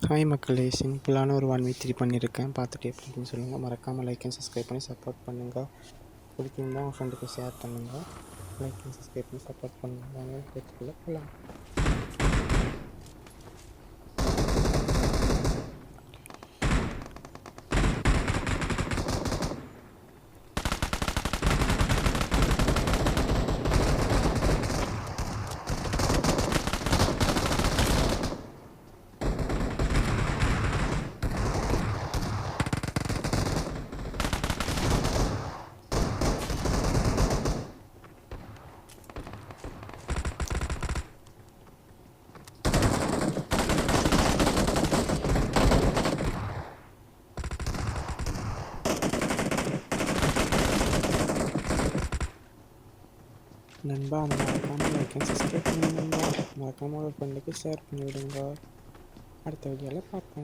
Hi மக்களே, சிம்பிளான ஒரு 1v3 பண்ணியிருக்கேன். பார்த்துட்டு எப்படி இருக்குன்னு சொல்லுங்கள். மறக்காமல் லைக் அண்ட் சப்ஸ்கிரைப் பண்ணி சப்போர்ட் பண்ணுங்கள். பிடிச்சிருந்தா உங்கள் ஃப்ரெண்டுக்கு ஷேர் பண்ணுங்கள். லைக் அண்ட் சப்ஸ்கிரைப் பண்ணி சப்போர்ட் பண்ணுங்கள். வாங்க பேச்சுக்குள்ளே போகலாம். நண்பா, மறக்காமல் லைக் அண்ட் சப்ஸ்கிரைப் பண்ணுங்க. மறக்காமல் ஒரு ஃப்ரெண்டுக்கு ஷேர் பண்ணிவிடுங்க. அடுத்த வீடியோவில் பார்ப்போம்.